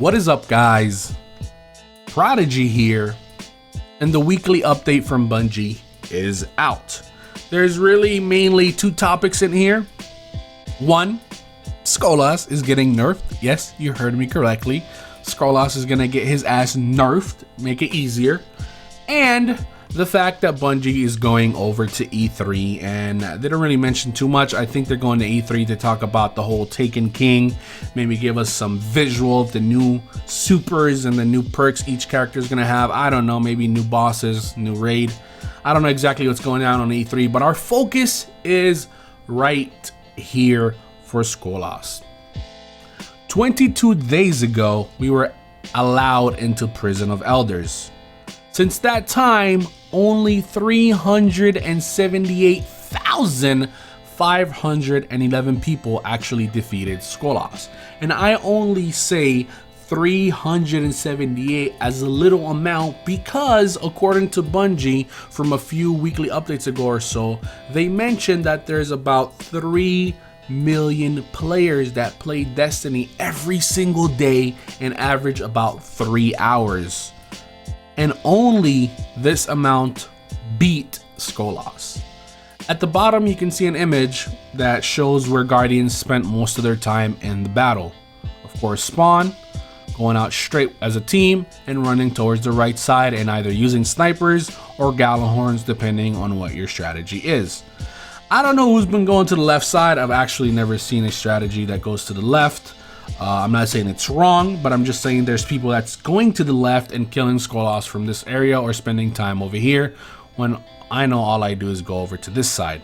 What is up, guys? Prodigy here, and the weekly update from Bungie is out. There's really mainly two topics in here. One, Skolas is getting nerfed. Yes, you heard me correctly. Skolas is gonna get his ass nerfed, make it easier. And the fact that Bungie is going over to E3, and they don't really mention too much. I think they're going to E3 to talk about the whole Taken King, maybe give us some visual of the new supers and the new perks each character is going to have. I don't know, maybe new bosses, new raid. I don't know exactly what's going on E3, but our focus is right here for Skolas. 22 days ago, we were allowed into Prison of Elders. Since that time, only 378,511 people actually defeated Skolas. And I only say 378 as a little amount because, according to Bungie, from a few weekly updates ago or so, they mentioned that there's about 3 million players that play Destiny every single day and average about 3 hours. And only this amount beat Skolas. At the bottom, you can see an image that shows where Guardians spent most of their time in the battle. Of course, spawn, going out straight as a team, and running towards the right side and either using snipers or Gallahorns depending on what your strategy is. I don't know who's been going to the left side. I've actually never seen a strategy that goes to the left. I'm not saying it's wrong, but I'm just saying there's people that's going to the left and killing Skolas from this area or spending time over here when I know all I do is go over to this side.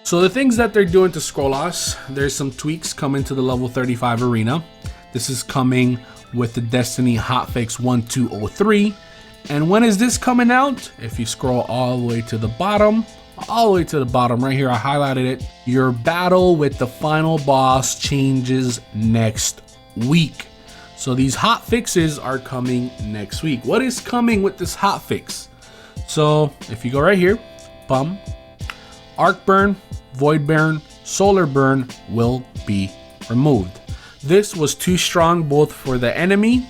So the things that they're doing to Skolas, there's some tweaks coming to the level 35 arena. This is coming with the Destiny hotfix 1203. And when is this coming out? If you scroll all the way to the bottom, right here, I highlighted it. Your battle with the final boss changes next week. So these hot fixes are coming next week. What is coming with this hot fix? So if you go right here, Arc Burn, Void Burn, Solar Burn will be removed. This was too strong both for the enemy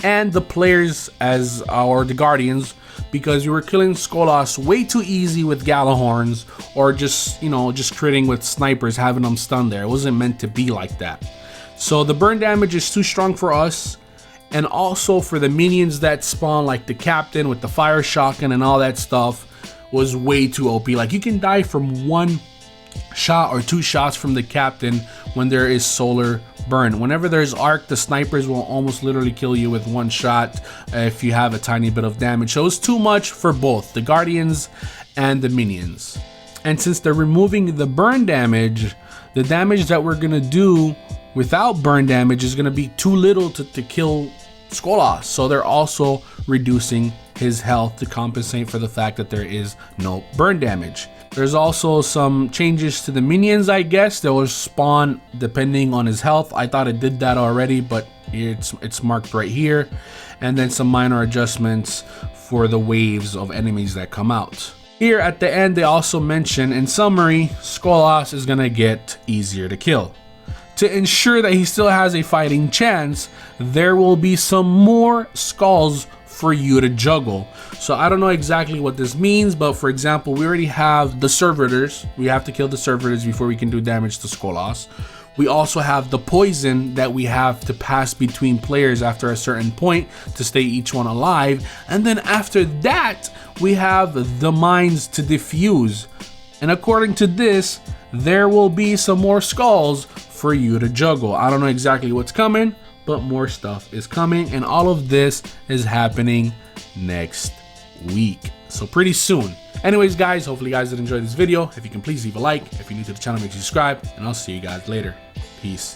and the players as the Guardians, because you were killing Skolas way too easy with Gallahorns or just critting with snipers, having them stunned there. It wasn't meant to be like that. So the burn damage is too strong for us, and also for the minions that spawn, like the captain with the fire shotgun and all that stuff, was way too OP. Like, you can die from 1 shot or 2 shots from the captain when there is solar burn. Whenever there's arc, the snipers will almost literally kill you with 1 shot if you have a tiny bit of damage. So it's too much for both the Guardians and the minions. And since they're removing the burn damage, the damage that we're gonna do without burn damage is gonna be too little to kill Skolas. So they're also reducing his health to compensate for the fact that there is no burn damage. There's also some changes to the minions, I guess. They will spawn depending on his health. I thought it did that already, but it's marked right here. And then some minor adjustments for the waves of enemies that come out. Here at the end, they also mention, in summary, Skolas is gonna get easier to kill. To ensure that he still has a fighting chance, there will be some more skulls for you to juggle. So I don't know exactly what this means, but for example, we already have the servitors. We have to kill the servitors before we can do damage to Skolas. We also have the poison that we have to pass between players after a certain point to stay each one alive. And then after that, we have the mines to defuse. And according to this, there will be some more skulls for you to juggle. I don't know exactly what's coming, but more stuff is coming, and all of this is happening next week, so pretty soon. Anyways, guys, hopefully you guys did enjoy this video. If you can, please leave a like. If you're new to the channel, make sure you subscribe, and I'll see you guys later. Peace.